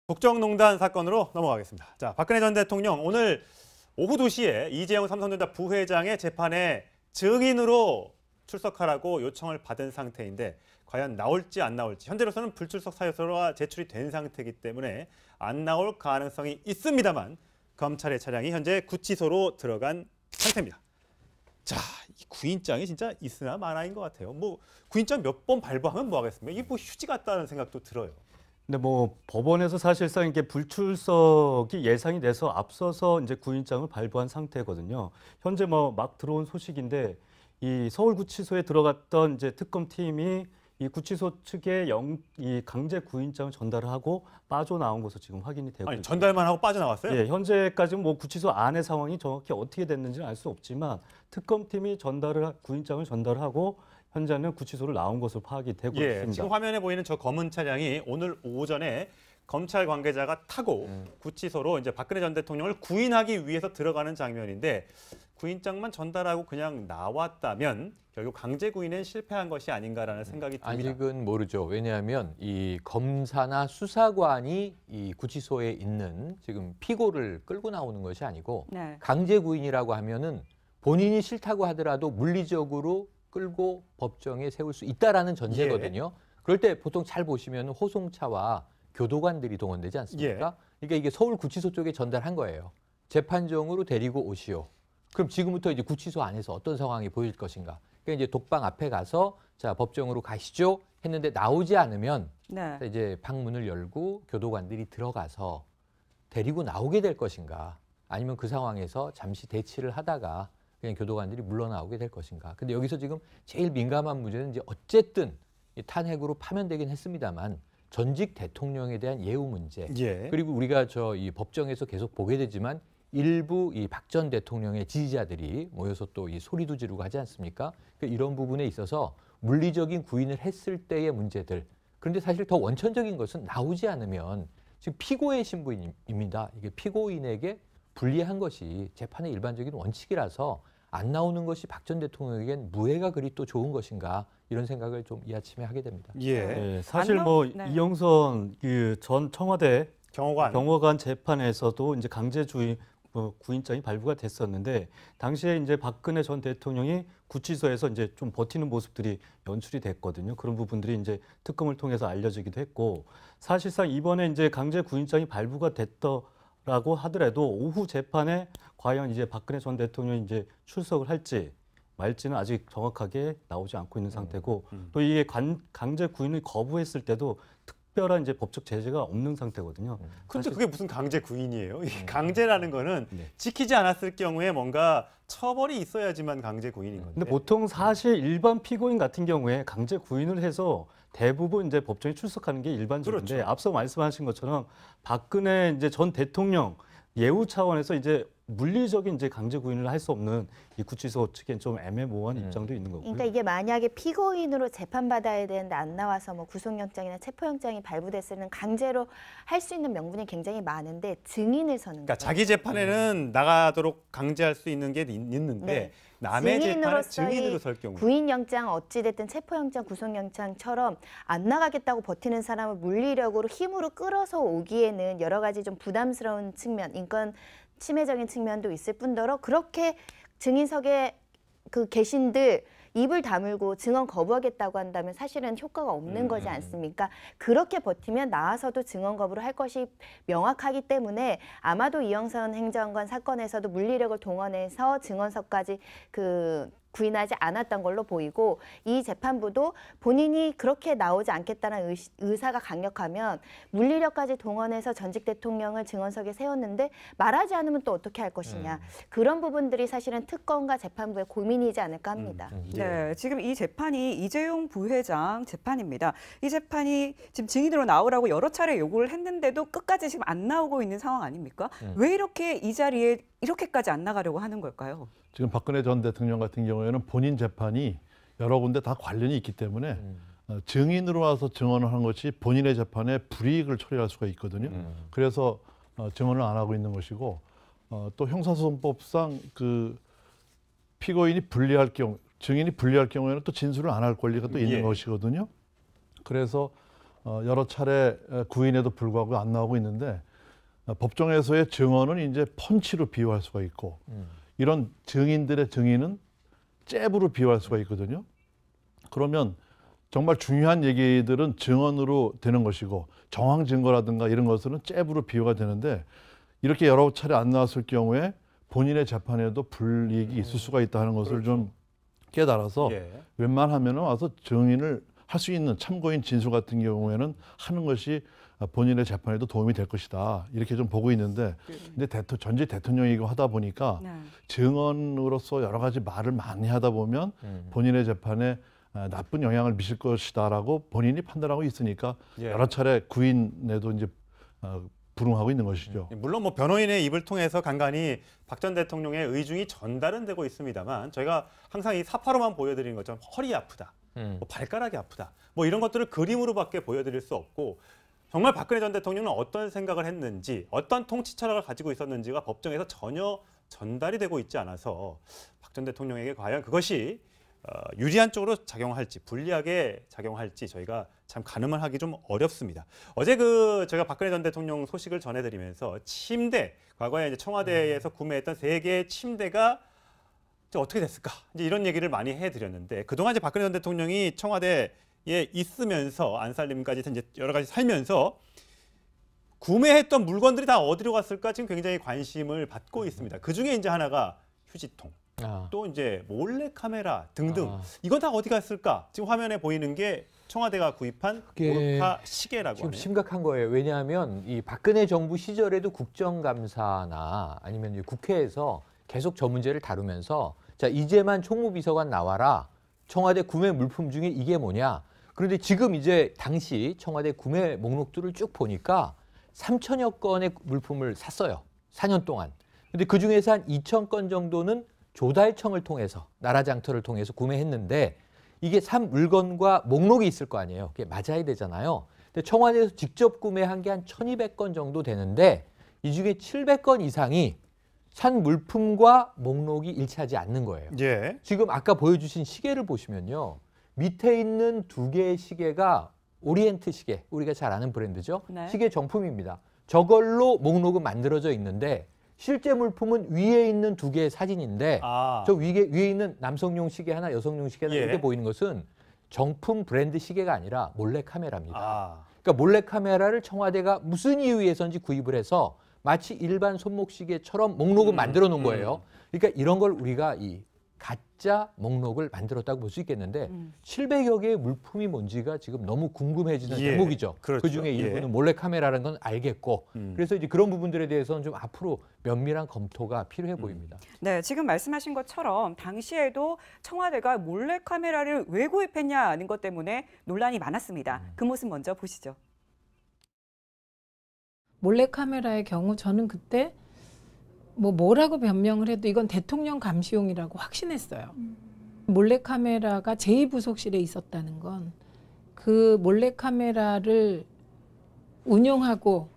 국정농단 사건으로 넘어가겠습니다. 자, 박근혜 전 대통령 오늘 오후 2시에 이재용 삼성전자 부회장의 재판에 증인으로 출석하라고 요청을 받은 상태인데 과연 나올지 안 나올지 현재로서는 불출석 사유서가 제출이 된 상태이기 때문에 안 나올 가능성이 있습니다만 검찰의 차량이 현재 구치소로 들어간 상태입니다. 자, 이 구인장이 진짜 있으나 마나인 것 같아요. 뭐 구인장 몇 번 발부하면 뭐 하겠습니까? 이게 뭐 휴지 같다는 생각도 들어요. 근데 뭐 법원에서 사실상 이게 불출석이 예상이 돼서 앞서서 이제 구인장을 발부한 상태거든요. 현재 뭐 막 들어온 소식인데 이 서울구치소에 들어갔던 이제 특검팀이 이 구치소 측에 이 강제 구인장을 전달을 하고 빠져나온 것으로 지금 확인이 되고 아니, 전달만 하고 빠져나왔어요? 예, 현재까지는 뭐 구치소 안의 상황이 정확히 어떻게 됐는지는 알 수 없지만 특검팀이 구인장을 전달하고 현재는 구치소를 나온 것으로 파악이 되고 있습니다. 지금 화면에 보이는 저 검은 차량이 오늘 오전에 검찰 관계자가 타고 구치소로 이제 박근혜 전 대통령을 구인하기 위해서 들어가는 장면인데 구인장만 전달하고 그냥 나왔다면 결국 강제 구인엔 실패한 것이 아닌가라는 생각이 듭니다. 아직은 모르죠. 왜냐하면 이 검사나 수사관이 이 구치소에 있는 지금 피고를 끌고 나오는 것이 아니고 네. 강제 구인이라고 하면은 본인이 싫다고 하더라도 물리적으로 끌고 법정에 세울 수 있다라는 전제거든요. 그럴 때 보통 잘 보시면 호송차와 교도관들이 동원되지 않습니까? 그러니까 이게 서울구치소 쪽에 전달한 거예요. 재판정으로 데리고 오시오. 그럼 지금부터 이제 구치소 안에서 어떤 상황이 보일 것인가? 그러니까 이제 독방 앞에 가서 자 법정으로 가시죠 했는데 나오지 않으면 네. 이제 방문을 열고 교도관들이 들어가서 데리고 나오게 될 것인가? 아니면 그 상황에서 잠시 대치를 하다가 그냥 교도관들이 물러나오게 될 것인가. 근데 여기서 지금 제일 민감한 문제는 이제 어쨌든 이 탄핵으로 파면되긴 했습니다만 전직 대통령에 대한 예우 문제. 그리고 우리가 이 법정에서 계속 보게 되지만 일부 이 박 전 대통령의 지지자들이 모여서 또 이 소리도 지르고 하지 않습니까? 그러니까 이런 부분에 있어서 물리적인 구인을 했을 때의 문제들. 그런데 사실 더 원천적인 것은 나오지 않으면 지금 피고의 신분입니다. 이게 피고인에게 불리한 것이 재판의 일반적인 원칙이라서 안 나오는 것이 박 전 대통령에겐 무해가 그리 또 좋은 것인가 이런 생각을 좀 이 아침에 하게 됩니다. 사실 뭐 이영선 그 전 청와대 경호관 재판에서도 이제 구인장이 발부가 됐었는데 당시에 이제 박근혜 전 대통령이 구치소에서 이제 좀 버티는 모습들이 연출이 됐거든요. 그런 부분들이 이제 특검을 통해서 알려지기도 했고 사실상 이번에 이제 강제 구인장이 발부가 됐더라고 하더라도 오후 재판에 과연 이제 박근혜 전 대통령이 이제 출석을 할지 말지는 아직 정확하게 나오지 않고 있는 상태고 또 이게 강제 구인을 거부했을 때도 특별한 이제 법적 제재가 없는 상태거든요. 그런데 그게 무슨 강제 구인이에요? 강제라는 거는 지키지 않았을 경우에 뭔가 처벌이 있어야지만 강제 구인인 건데. 근데 보통 사실 일반 피고인 같은 경우에 강제 구인을 해서 대부분 이제 법정에 출석하는 게 일반적인데 그렇죠. 앞서 말씀하신 것처럼 박근혜 이제 전 대통령 예우 차원에서 이제 물리적인 이제 강제 구인을 할 수 없는 이 구치소 측엔 좀 애매모호한 입장도 있는 거고요. 그러니까 이게 만약에 피고인으로 재판받아야 되는데 안 나와서 뭐 구속영장이나 체포영장이 발부됐을 때는 강제로 할 수 있는 명분이 굉장히 많은데 증인을 서는 그러니까 거죠. 자기 재판에는 나가도록 강제할 수 있는 게 있는데 남의 재판에 증인으로 설 경우. 구인영장 어찌됐든 체포영장, 구속영장처럼 안 나가겠다고 버티는 사람을 물리력으로 힘으로 끌어서 오기에는 여러 가지 좀 부담스러운 측면, 인권 침해적인 측면도 있을 뿐더러 그렇게 증인석에 계신들 입을 다물고 증언 거부하겠다고 한다면 사실은 효과가 없는 거지 않습니까? 그렇게 버티면 나와서도 증언 거부를 할 것이 명확하기 때문에 아마도 이영선 행정관 사건에서도 물리력을 동원해서 증언석까지 구인하지 않았던 걸로 보이고 이 재판부도 본인이 그렇게 나오지 않겠다는 의사가 강력하면 물리력까지 동원해서 전직 대통령을 증언석에 세웠는데 말하지 않으면 또 어떻게 할 것이냐. 그런 부분들이 사실은 특검과 재판부의 고민이지 않을까 합니다. 네, 지금 이 재판이 이재용 부회장 재판입니다. 이 재판이 지금 증인으로 나오라고 여러 차례 요구를 했는데도 끝까지 지금 안 나오고 있는 상황 아닙니까? 왜 이렇게 이 자리에 이렇게까지 안 나가려고 하는 걸까요? 지금 박근혜 전 대통령 같은 경우에는 본인 재판이 여러 군데 다 관련이 있기 때문에 증인으로 와서 증언을 한 것이 본인의 재판에 불이익을 초래할 수가 있거든요. 그래서 증언을 안 하고 있는 것이고 또 형사소송법상 피고인이 불리할 경우, 증인이 불리할 경우에는 또 진술을 안 할 권리가 또 있는 것이거든요. 그래서 여러 차례 구인에도 불구하고 안 나오고 있는데 법정에서의 증언은 이제 펀치로 비유할 수가 있고 이런 증인들의 증인은 잽으로 비유할 수가 있거든요. 그러면 정말 중요한 얘기들은 증언으로 되는 것이고 정황 증거라든가 이런 것들은 잽으로 비유가 되는데 이렇게 여러 차례 안 나왔을 경우에 본인의 재판에도 불이익이 있을 수가 있다는 것을 좀 깨달아서 웬만하면 와서 증인을 할 수 있는 참고인 진술 같은 경우에는 하는 것이 본인의 재판에도 도움이 될 것이다. 이렇게 좀 보고 있는데 근데 전직 대통령이고 하다 보니까 증언으로서 여러 가지 말을 많이 하다 보면 본인의 재판에 나쁜 영향을 미칠 것이다라고 본인이 판단하고 있으니까 여러 차례 구인에도 이제 불응하고 있는 것이죠. 물론 뭐 변호인의 입을 통해서 간간히 박 전 대통령의 의중이 전달은 되고 있습니다만 저희가 항상 이 사파로만 보여드리는 것처럼 허리 아프다, 뭐 발가락이 아프다, 뭐 이런 것들을 그림으로밖에 보여드릴 수 없고 정말 박근혜 전 대통령은 어떤 생각을 했는지 어떤 통치 철학을 가지고 있었는지가 법정에서 전혀 전달이 되고 있지 않아서 박 전 대통령에게 과연 그것이 유리한 쪽으로 작용할지 불리하게 작용할지 저희가 참 가늠을 하기 좀 어렵습니다. 어제 저희가 박근혜 전 대통령 소식을 전해드리면서 침대, 과거에 이제 청와대에서 구매했던 3개의 침대가 어떻게 됐을까? 이제 이런 얘기를 많이 해드렸는데 그동안 이제 박근혜 전 대통령이 청와대에 있으면서 안살림까지 이제 여러 가지 살면서 구매했던 물건들이 다 어디로 갔을까 지금 굉장히 관심을 받고 있습니다. 그 중에 이제 하나가 휴지통. 또 이제 몰래 카메라 등등 이건 다 어디 갔을까? 지금 화면에 보이는 게 청와대가 구입한 몰카 시계라고 지금 하네요. 심각한 거예요. 왜냐하면 이 박근혜 정부 시절에도 국정감사나 아니면 이제 국회에서 계속 저 문제를 다루면서 자 이제만 총무비서관 나와라. 청와대 구매 물품 중에 이게 뭐냐? 그런데 지금 이제 당시 청와대 구매 목록들을 쭉 보니까 3천여 건의 물품을 샀어요. 4년 동안. 근데 그 중에서 한 2천 건 정도는 조달청을 통해서 나라 장터를 통해서 구매했는데 이게 산 물건과 목록이 있을 거 아니에요. 그게 맞아야 되잖아요. 근데 청와대에서 직접 구매한 게 한 1,200건 정도 되는데 이 중에 700건 이상이 산 물품과 목록이 일치하지 않는 거예요. 지금 아까 보여주신 시계를 보시면요. 밑에 있는 2개의 시계가 오리엔트 시계, 우리가 잘 아는 브랜드죠. 시계 정품입니다. 저걸로 목록은 만들어져 있는데 실제 물품은 위에 있는 2개의 사진인데 저 위에 있는 남성용 시계 하나, 여성용 시계 하나 이렇게 보이는 것은 정품 브랜드 시계가 아니라 몰래카메라입니다. 그러니까 몰래카메라를 청와대가 무슨 이유에서인지 구입을 해서 마치 일반 손목시계처럼 목록을 만들어 놓은 거예요. 그러니까 이런 걸 우리가 이 가짜 목록을 만들었다고 볼 수 있겠는데 700여 개의 물품이 뭔지가 지금 너무 궁금해지는 대목이죠. 그렇죠. 그중에 일부는 몰래카메라라는 건 알겠고 그래서 이제 그런 부분들에 대해서는 좀 앞으로 면밀한 검토가 필요해 보입니다. 네, 지금 말씀하신 것처럼 당시에도 청와대가 몰래카메라를 왜 구입했냐는 것 때문에 논란이 많았습니다. 그 모습 먼저 보시죠. 몰래카메라의 경우 저는 그때 뭐라고 변명을 해도 이건 대통령 감시용이라고 확신했어요. 몰래카메라가 제2부속실에 있었다는 건 그 몰래카메라를 운용하고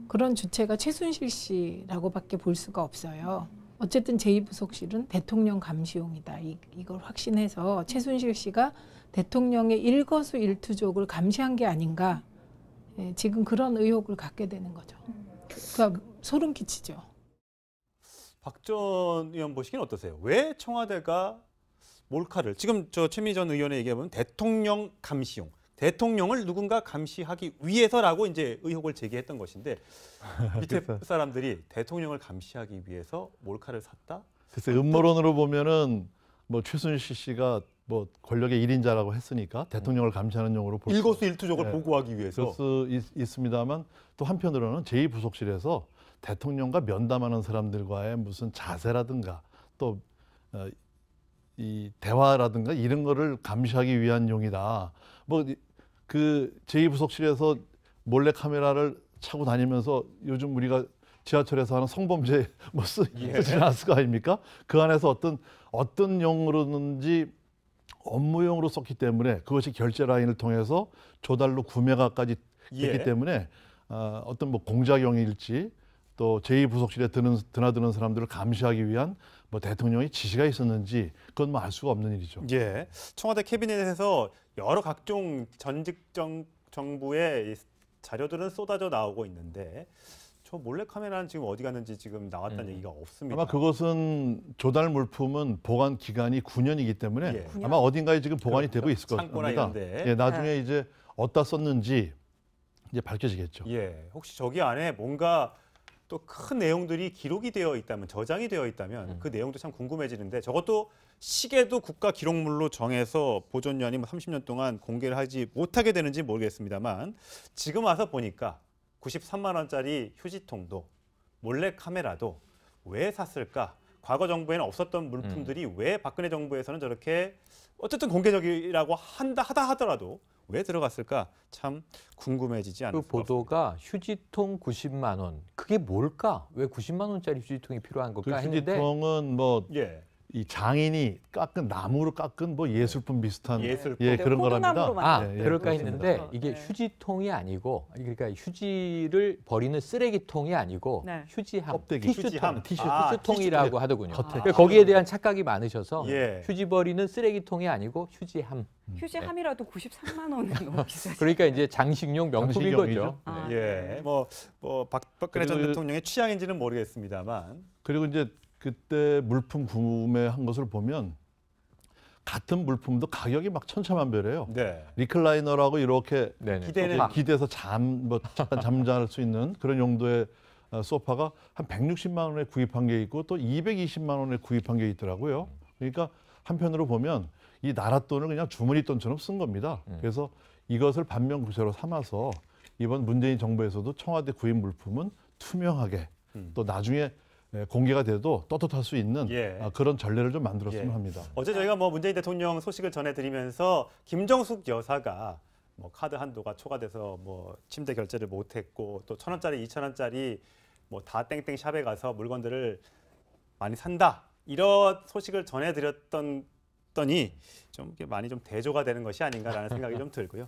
그런 주체가 최순실 씨라고밖에 볼 수가 없어요. 어쨌든 제2부속실은 대통령 감시용이다. 이걸 확신해서 최순실 씨가 대통령의 일거수일투족을 감시한 게 아닌가. 지금 그런 의혹을 갖게 되는 거죠. 그러니까 소름 끼치죠. 박 전 의원 보시기는 어떠세요? 왜 청와대가 몰카를 지금 저 최민희 전 의원의 얘기해 보면 대통령 감시용, 대통령을 누군가 감시하기 위해서라고 이제 의혹을 제기했던 것인데 밑에 사람들이 대통령을 감시하기 위해서 몰카를 샀다? 글쎄 음모론으로 보면은 뭐 최순실 씨가 뭐 권력의 1인자라고 했으니까 대통령을 감시하는 용으로 볼 일거수일투족을 보고하기 위해서 그럴 수 있습니다만 또 한편으로는 제2부속실에서 대통령과 면담하는 사람들과의 무슨 자세라든가 또 이 대화라든가 이런 거를 감시하기 위한 용이다. 뭐 그 제2부속실에서 몰래 카메라를 차고 다니면서 요즘 우리가 지하철에서 하는 성범죄 뭐 쓰지 않았을 거 아닙니까? 그 안에서 어떤 용으로든지 업무용으로 썼기 때문에 그것이 결제 라인을 통해서 조달로 구매가까지 됐기 때문에 어떤 뭐 공작용일지 또 제2부속실에 드나드는 사람들을 감시하기 위한 뭐 대통령의 지시가 있었는지 그건 뭐 알 수가 없는 일이죠. 청와대 캐비넷에서 여러 각종 전직 정부의 이 자료들은 쏟아져 나오고 있는데 저 몰래카메라는 지금 어디 갔는지 지금 나왔다는 얘기가 없습니다. 아마 그것은 조달 물품은 보관 기간이 9년이기 때문에 예. 아마 어딘가에 지금 보관이 그렇죠. 되고 있을 창고나 겁니다. 이런 데. 예, 나중에 이제 어디다 썼는지 이제 밝혀지겠죠. 예, 혹시 저기 안에 뭔가 또 큰 내용들이 기록이 되어 있다면, 저장이 되어 있다면 그 내용도 참 궁금해지는데 저것도 시계도 국가 기록물로 정해서 보존연이 30년 동안 공개를 하지 못하게 되는지 모르겠습니다만 지금 와서 보니까 93만 원짜리 휴지통도 몰래 카메라도 왜 샀을까? 과거 정부에는 없었던 물품들이 왜 박근혜 정부에서는 저렇게 어쨌든 공개적이라고 하다 하더라도 왜 들어갔을까? 참 궁금해지지 않을 그 수가 없습니다. 보도가 휴지통 90만 원. 그게 뭘까? 왜 90만 원짜리 휴지통이 필요한 그 걸까 했는데 휴지통은 뭐 예, 이 장인이 깎은 나무로 깎은 뭐 예술품 비슷한 예술품. 예, 그런 포도나무로 거랍니다. 만든 예, 그럴까 그렇습니다. 했는데 이게 네. 휴지통이 아니고 그러니까 휴지를 버리는 쓰레기통이 아니고 네. 휴지함, 껍데기, 티슈통, 휴지함. 티슈통이라고 티슈. 하더군요. 겉에. 그러니까 거기에 대한 착각이 많으셔서 예. 휴지 버리는 쓰레기통이 아니고 휴지함. 휴지함이라도 93만 원은 너무 비싸죠. 그러니까 이제 장식용 명품인 장식용이죠. 거죠. 아, 예, 뭐 박근혜 전 그리고 대통령의 취향인지는 모르겠습니다만 그리고 이제 그때 물품 구매한 것을 보면 같은 물품도 가격이 막 천차만별이에요. 네. 리클라이너라고 이렇게 네네. 기대는 소파. 기대서 잠깐 잠잘 수 있는 그런 용도의 소파가 한 160만 원에 구입한 게 있고 또 220만 원에 구입한 게 있더라고요. 그러니까 한편으로 보면 이 나라 돈을 그냥 주머니 돈처럼 쓴 겁니다. 그래서 이것을 반면구세로 삼아서 이번 문재인 정부에서도 청와대 구입 물품은 투명하게 또 나중에 공개가 돼도 떳떳할 수 있는 예. 그런 전례를 좀 만들었으면 예. 합니다. 어제 저희가 뭐 문재인 대통령 소식을 전해드리면서 김정숙 여사가 뭐 카드 한도가 초과돼서 뭐 침대 결제를 못했고 또 1,000원짜리, 2,000원짜리 뭐 다 땡땡 샵에 가서 물건들을 많이 산다 이런 소식을 전해드렸더니 좀 많이 좀 대조가 되는 것이 아닌가라는 생각이 좀 들고요.